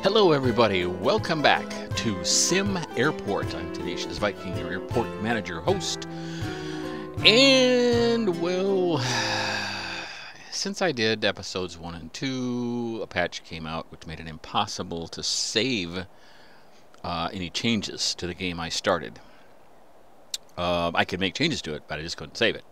Hello everybody, welcome back to SimAirport. I'm Tenacious Viking, your airport manager host. And well, since I did episodes 1 and 2, a patch came out which made it impossible to save any changes to the game I started. I could make changes to it, but I just couldn't save it.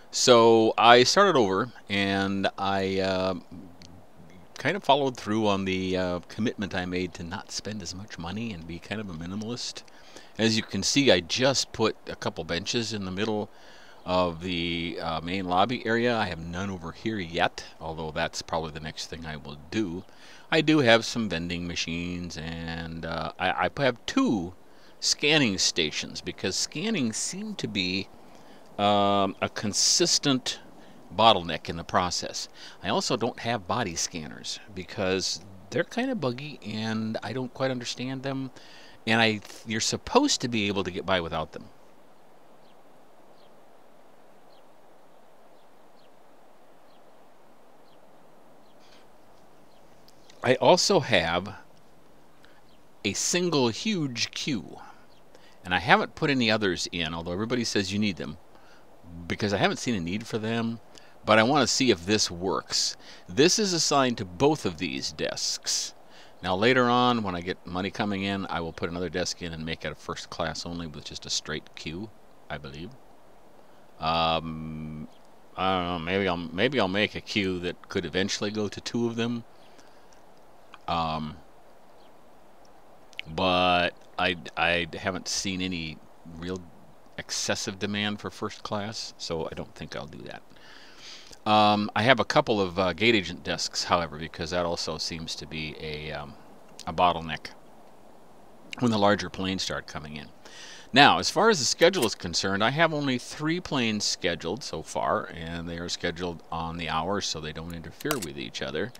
So I started over, and I kind of followed through on the commitment I made to not spend as much money and be kind of a minimalist. As you can see, I just put a couple benches in the middle of the main lobby area. I have none over here yet, although that's probably the next thing I will do. I do have some vending machines, and I have 2 scanning stations because scanning seemed to be a consistent bottleneck in the process. I also don't have body scanners because they're kind of buggy and I don't quite understand them, and you're supposed to be able to get by without them. I also have a single huge queue, and I haven't put any others in, although everybody says you need them, because I haven't seen a need for them. But I want to see if this works. This is assigned to both of these desks. Now later on, when I get money coming in, I will put another desk in and make it a first class only with just a straight queue, I believe. I don't know, maybe I'll make a queue that could eventually go to 2 of them. But I haven't seen any real excessive demand for first class, so I don't think I'll do that. I have a couple of gate agent desks, however, because that also seems to be a bottleneck when the larger planes start coming in. Now, as far as the schedule is concerned, I have only 3 planes scheduled so far, and they are scheduled on the hour so they don't interfere with each other.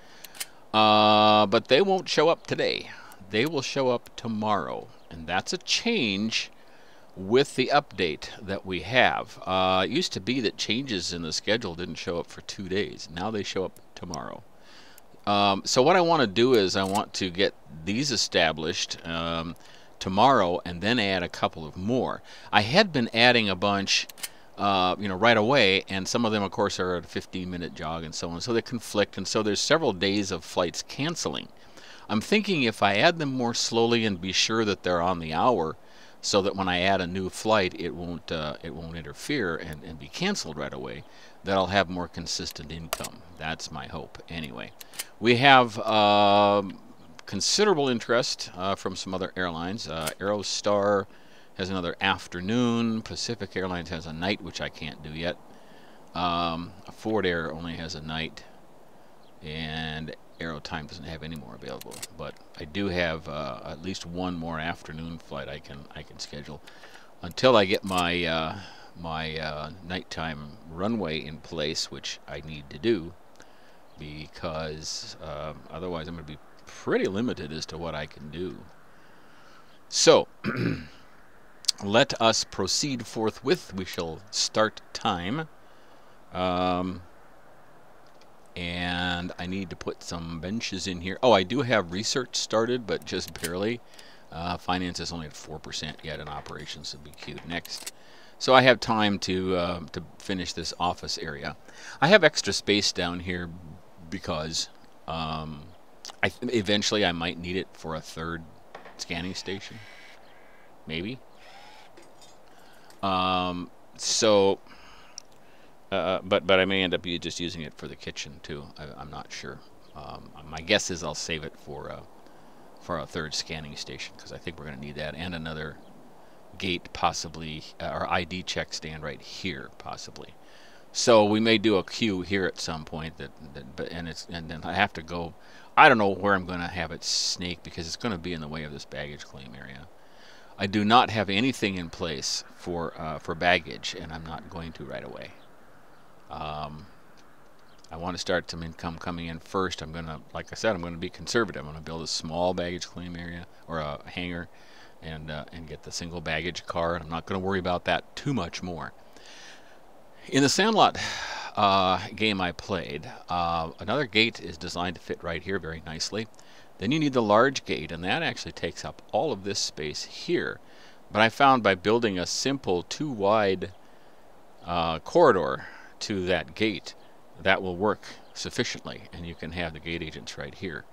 But they won't show up today. They will show up tomorrow, and that's a change with the update that we have. It used to be that changes in the schedule didn't show up for 2 days. Now they show up tomorrow. So what I want to do is I want to get these established tomorrow and then add a couple of more. I had been adding a bunch right away, and some of them of course are at a 15-minute jog and so on, so they conflict, and so there's several days of flights canceling. I'm thinking if I add them more slowly and be sure that they're on the hour, so that when I add a new flight, it won't interfere and be canceled right away, that I'll have more consistent income. That's my hope. Anyway, we have considerable interest from some other airlines. Aerostar has another afternoon. Pacific Airlines has a night, which I can't do yet. Ford Air only has a night, and Aerotime doesn't have any more available, but I do have at least 1 more afternoon flight I can schedule until I get my nighttime runway in place, which I need to do, because otherwise I'm going to be pretty limited as to what I can do. So let us proceed forthwith. We shall start time. And I need to put some benches in here. Oh, I do have research started, but just barely. Finance is only at 4% yet, and operations will be queued next. So I have time to finish this office area. I have extra space down here because eventually I might need it for a 3rd scanning station. Maybe. But I may end up just using it for the kitchen too. I'm not sure. My guess is I'll save it for a 3rd scanning station, because I think we're going to need that, and another gate possibly, or ID check stand right here possibly. So we may do a queue here at some point. And then I have to go. I don't know where I'm going to have it snake, because it's going to be in the way of this baggage claim area. I do not have anything in place for baggage, and I'm not going to right away. I want to start some income coming in first. I'm going to, like I said, I'm going to be conservative. I'm going to build a small baggage claim area, or a hangar, and get the single baggage car. I'm not going to worry about that too much more. In the Sandlot game I played, another gate is designed to fit right here very nicely. Then you need the large gate, and that actually takes up all of this space here. But I found by building a simple 2-wide corridor to that gate, that will work sufficiently, and you can have the gate agents right here.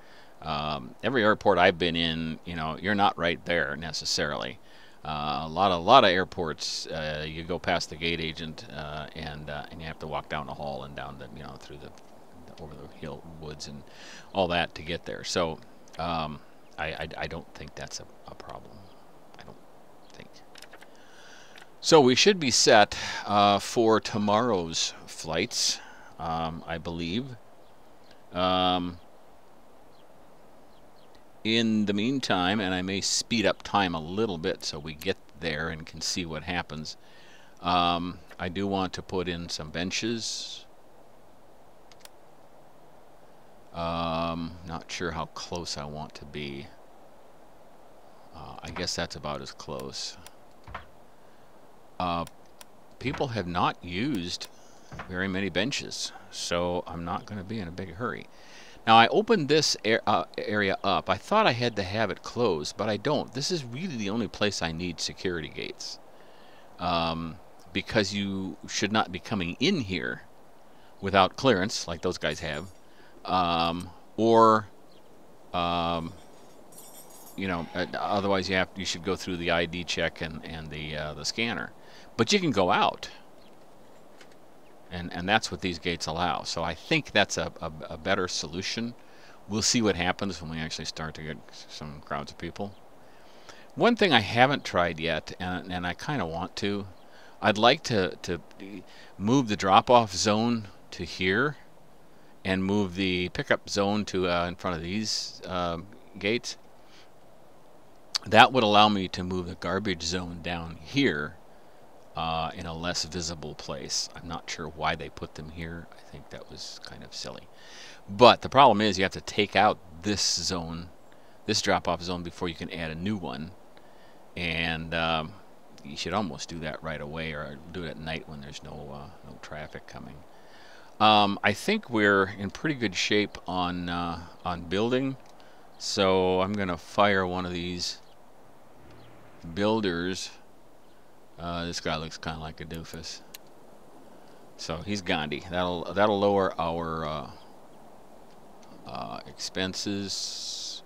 Every airport I've been in, you know, you're not right there necessarily. A lot of airports, you go past the gate agent, and you have to walk down the hall and down the, you know, through the over the hill woods and all that to get there. So I don't think that's a problem. I don't think. So we should be set for tomorrow's flights, I believe. In the meantime, and I may speed up time a little bit so we get there and can see what happens, I do want to put in some benches. Not sure how close I want to be. I guess that's about as close. People have not used very many benches, so I'm not going to be in a big hurry. Now, I opened this area up. I thought I had to have it closed, but I don't. This is really the only place I need security gates, because you should not be coming in here without clearance, like those guys have, you know, otherwise you should go through the ID check and the scanner. But you can go out. And that's what these gates allow. So I think that's a better solution. We'll see what happens when we actually start to get some crowds of people. One thing I haven't tried yet, and I kind of want to, I'd like to move the drop-off zone to here and move the pickup zone to in front of these gates. That would allow me to move the garbage zone down here in a less visible place. I'm not sure why they put them here. I think that was kind of silly. But the problem is you have to take out this zone, this drop-off zone, before you can add a new one. And you should almost do that right away, or do it at night when there's no traffic coming. I think we're in pretty good shape on building. So I'm going to fire one of these builders. This guy looks kind of like a doofus. So he's Gandhi. That'll lower our expenses.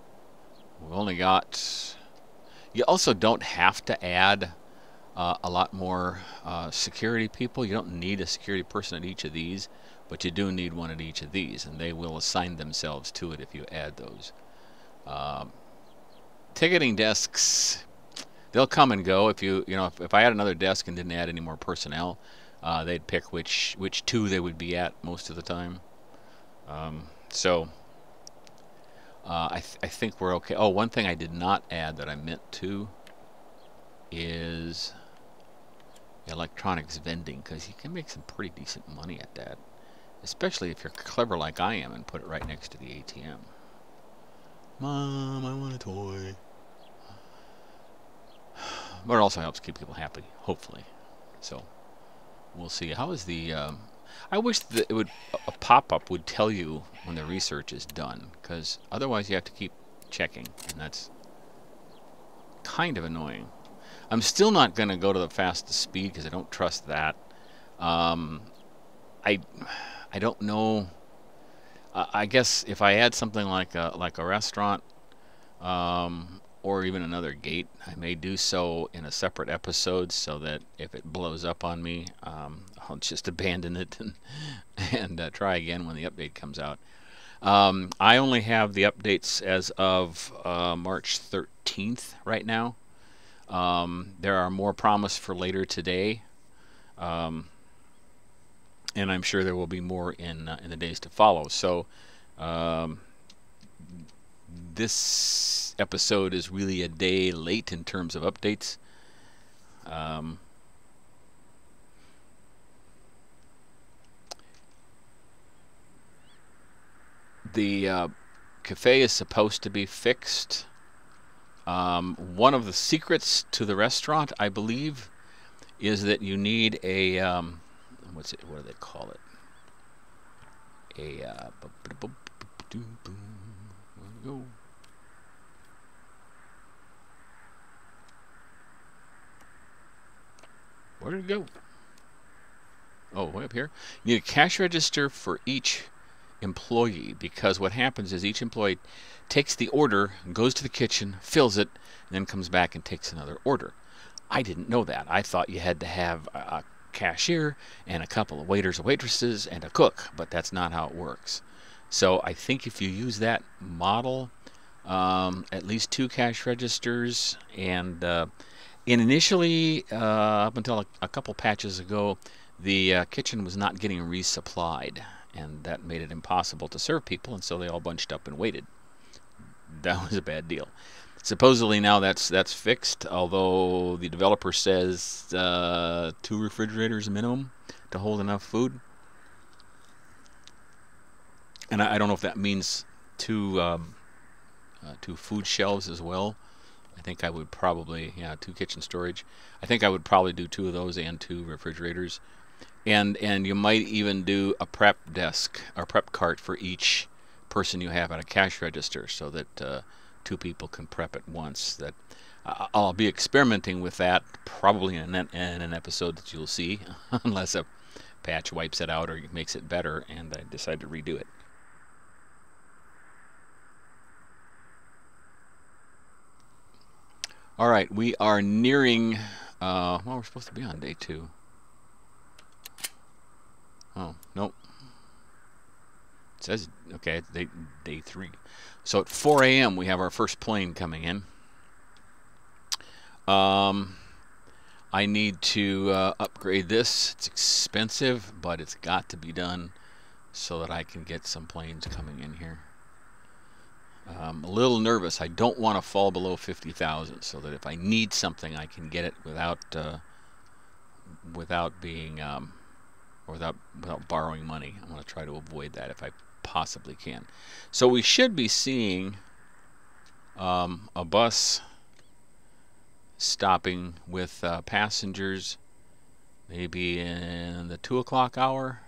We've only got. You also don't have to add a lot more security people. You don't need a security person at each of these, but you do need one at each of these, and they will assign themselves to it if you add those. Ticketing desks. They'll come and go. If I had another desk and didn't add any more personnel, they'd pick which two they would be at most of the time. I think we're okay. Oh, one thing I did not add that I meant to is electronics vending, because you can make some pretty decent money at that, especially if you're clever like I am and put it right next to the ATM. Mom, I want a toy. But it also helps keep people happy, hopefully. So we'll see. How is the? I wish that a pop-up would tell you when the research is done, because otherwise you have to keep checking, and that's kind of annoying. I'm still not going to go to the fastest speed because I don't trust that. I don't know. I guess if I add something like a restaurant, or even another gate, I may do so in a separate episode, so that if it blows up on me, I'll just abandon it and try again when the update comes out. I only have the updates as of March 13th right now. There are more promised for later today, and I'm sure there will be more in the days to follow. So this episode is really a day late in terms of updates. The cafe is supposed to be fixed. One of the secrets to the restaurant, I believe, is that you need a what do they call it? Where did it go? Oh, way up here. You need a cash register for each employee, because what happens is each employee takes the order, goes to the kitchen, fills it, and then comes back and takes another order. I didn't know that. I thought you had to have a cashier and a couple of waiters or waitresses and a cook, but that's not how it works. So I think if you use that model, at least 2 cash registers, and initially, up until a couple patches ago, the kitchen was not getting resupplied, and that made it impossible to serve people, and so they all bunched up and waited. That was a bad deal. Supposedly now that's fixed, although the developer says 2 refrigerators minimum to hold enough food. And I don't know if that means 2 food shelves as well. I think I would probably, 2 kitchen storage. I think I would probably do 2 of those and 2 refrigerators. And you might even do a prep desk or prep cart for each person you have at a cash register, so that 2 people can prep at once. That I'll be experimenting with that probably in an episode that you'll see, unless a patch wipes it out or makes it better and I decide to redo it. All right, we are nearing, well, we're supposed to be on day 2. Oh, nope. It says, okay, it's day 3. So at 4 a.m. we have our first plane coming in. I need to upgrade this. It's expensive, but it's got to be done so that I can get some planes coming in here. I'm a little nervous. I don't want to fall below 50,000, so that if I need something, I can get it without being without borrowing money. I want to try to avoid that if I possibly can. So we should be seeing a bus stopping with passengers maybe in the 2 o'clock hour,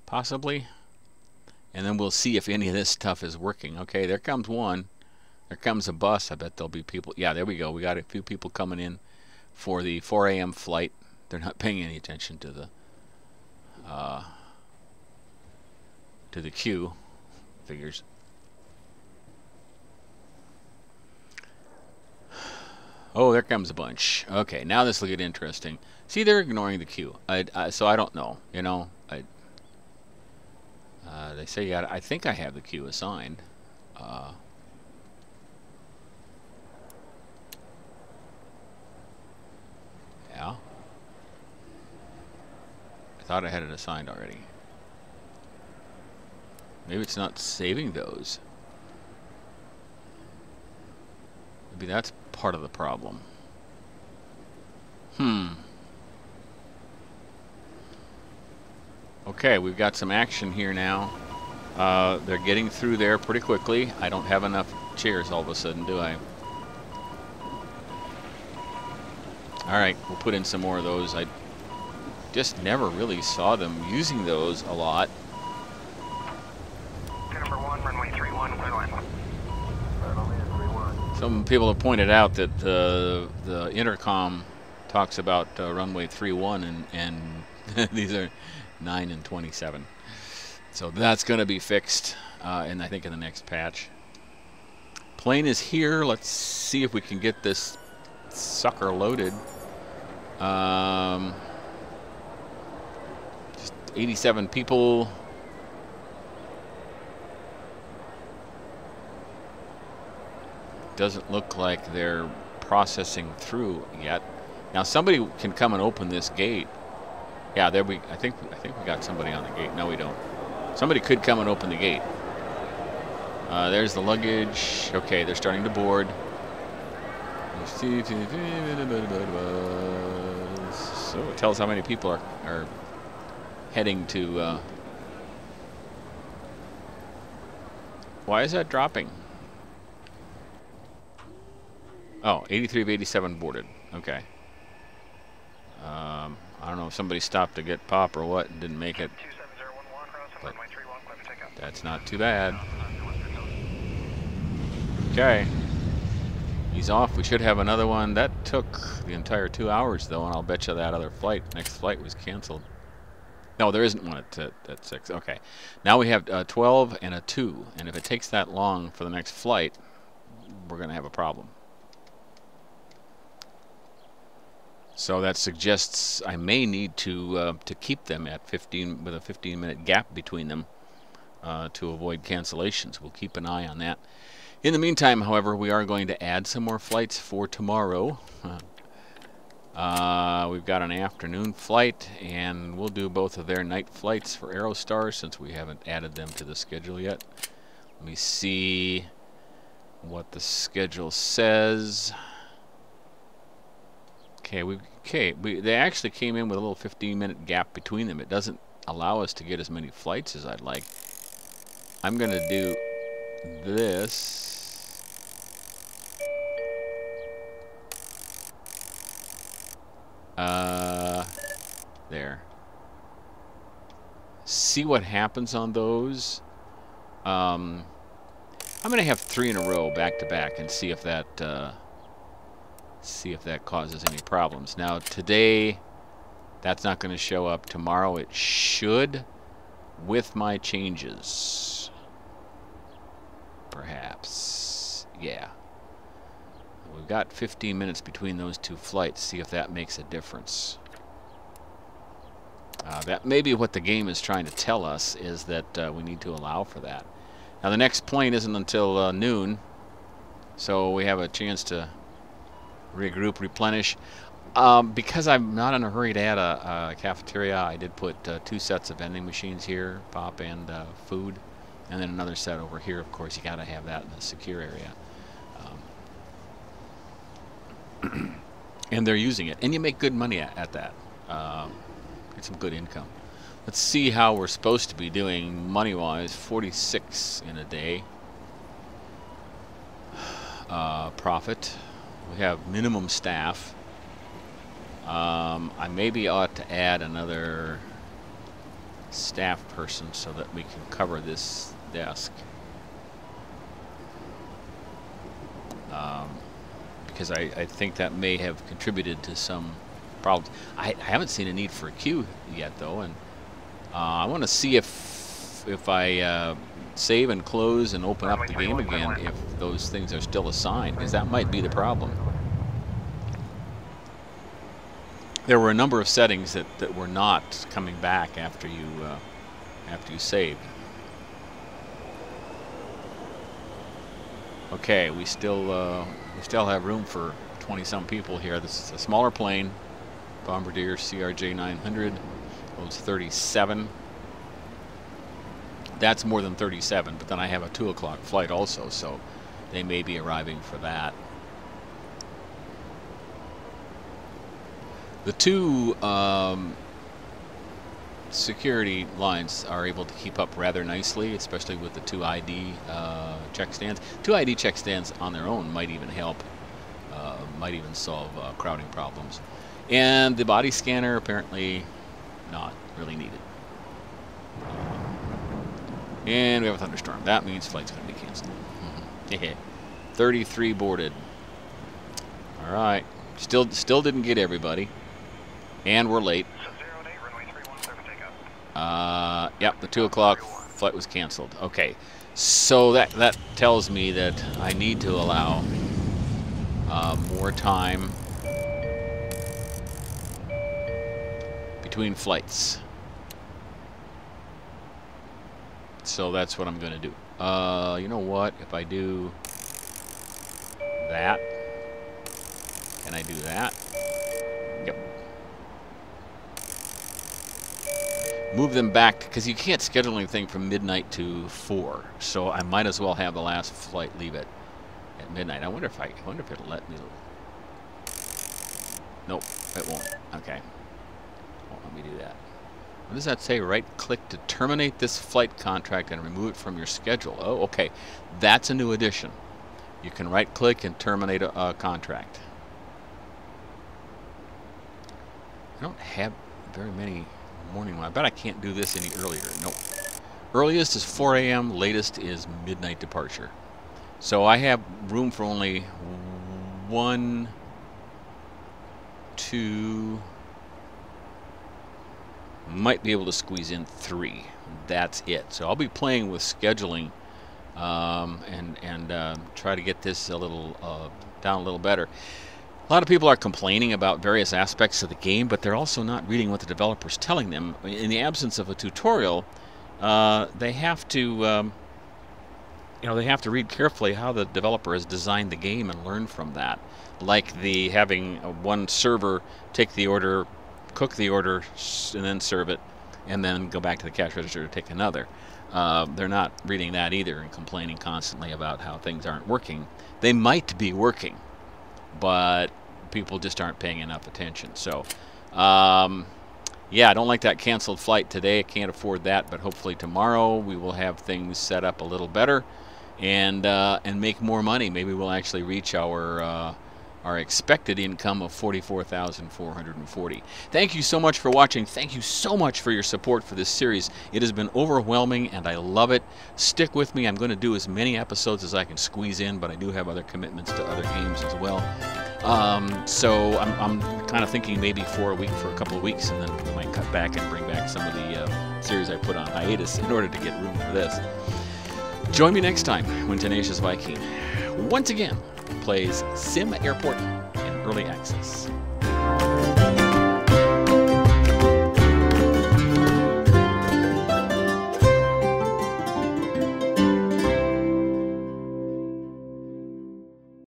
possibly. And then we'll see if any of this stuff is working. Okay, there comes one. There comes a bus. I bet there'll be people. Yeah, there we go. We got a few people coming in for the 4 a.m. flight. They're not paying any attention to the queue. Figures. Oh, there comes a bunch. Okay, now this will get interesting. See, they're ignoring the queue. So I don't know. You know, they say you got. I think I have the queue assigned. Yeah. I thought I had it assigned already. Maybe it's not saving those. Maybe that's part of the problem. Okay, we've got some action here now. They're getting through there pretty quickly. I don't have enough chairs all of a sudden, do I? Alright, we'll put in some more of those. I just never really saw them using those a lot. Number 1, runway 31, clear line. Some people have pointed out that the intercom talks about runway 31 and these are 9 and 27. So that's going to be fixed, and I think in the next patch. Plane is here. Let's see if we can get this sucker loaded. Just 87 people. Doesn't look like they're processing through yet. Now somebody can come and open this gate. Yeah, there we. I think we got somebody on the gate. No, we don't. Somebody could come and open the gate. There's the luggage. Okay, they're starting to board. So it tells how many people are heading to. Why is that dropping? Oh, 83 of 87 boarded. Okay. I don't know if somebody stopped to get pop or what and didn't make it. But that's not too bad. Okay. You He's off. We should have another one. That took the entire 2 hours, though, and I'll bet you that other flight, next flight, was canceled. No, there isn't one at 6. Okay. Now we have 12 and a 2, and if it takes that long for the next flight, we're going to have a problem. So that suggests I may need to keep them at 15 with a 15-minute gap between them to avoid cancellations. We'll keep an eye on that. In the meantime, however, we are going to add some more flights for tomorrow. We've got an afternoon flight, and we'll do both of their night flights for Aerostar since we haven't added them to the schedule yet. Let me see what the schedule says. They actually came in with a little 15-minute gap between them. It doesn't allow us to get as many flights as I'd like. I'm going to do this. There. See what happens on those. I'm going to have 3 in a row back to back and see if that causes any problems. Now today, that's not going to show up. Tomorrow it should, with my changes. Perhaps. Yeah. We've got 15 minutes between those 2 flights. See if that makes a difference. That may be what the game is trying to tell us, is that we need to allow for that. Now the next plane isn't until noon, so we have a chance to regroup, replenish. Because I'm not in a hurry to add a cafeteria, I did put 2 sets of vending machines here, pop and food, and then another set over here. Of course, you got to have that in the secure area. And they're using it, and you make good money at that. Get some good income. Let's see how we're supposed to be doing money-wise. 46 in a day. Profit. We have minimum staff. I maybe ought to add another staff person so that we can cover this desk. Because I think that may have contributed to some problems. I haven't seen a need for a queue yet, though, and I want to see if I save and close and open up the game again, if those things are still assigned, because that might be the problem. There were a number of settings that were not coming back after you saved. Okay, we still have room for 20-some people here. This is a smaller plane, Bombardier CRJ 900. Holds 37. That's more than 37, but then I have a 2 o'clock flight also, so they may be arriving for that. The 2 security lines are able to keep up rather nicely, especially with the 2 ID check stands. 2 ID check stands on their own might even help, might even solve crowding problems. And the body scanner apparently not really needed. And we have a thunderstorm. That means flight's going to be canceled. 33 boarded. All right. Still didn't get everybody. And we're late. Yep, the 2 o'clock flight was canceled. Okay. So that tells me that I need to allow more time between flights. So that's what I'm going to do. You know what? If I do that, can I do that? Yep. Move them back, because you can't schedule anything from midnight to 4. So I might as well have the last flight leave at midnight. I wonder if it'll let me. Nope, it won't. Okay. Won't let me do that. What does that say? Right-click to terminate this flight contract and remove it from your schedule. Oh, okay. That's a new addition. You can right-click and terminate a contract. I don't have very many morning ones. I bet I can't do this any earlier. Nope. Earliest is 4 a.m. Latest is midnight departure. So I have room for only 1, 2, might be able to squeeze in 3. That's it. So I'll be playing with scheduling and try to get this a little down a little better. A lot of people are complaining about various aspects of the game, but they're also not reading what the developer's telling them. In the absence of a tutorial, they have to they have to read carefully how the developer has designed the game and learn from that. Like the having one server take the order, cook the order, and then serve it, and then go back to the cash register to take another. They're not reading that either and complaining constantly about how things aren't working. They might be working, but people just aren't paying enough attention. So, yeah, I don't like that canceled flight today. I can't afford that, but hopefully tomorrow we will have things set up a little better and make more money. Maybe we'll actually reach our expected income of $44,440. Thank you so much for watching. Thank you so much for your support for this series. It has been overwhelming, and I love it. Stick with me. I'm going to do as many episodes as I can squeeze in, but I do have other commitments to other games as well. So I'm kind of thinking maybe for a couple of weeks, and then we might cut back and bring back some of the series I put on hiatus in order to get room for this. Join me next time when Tenacious Viking once again plays SimAirport in early access.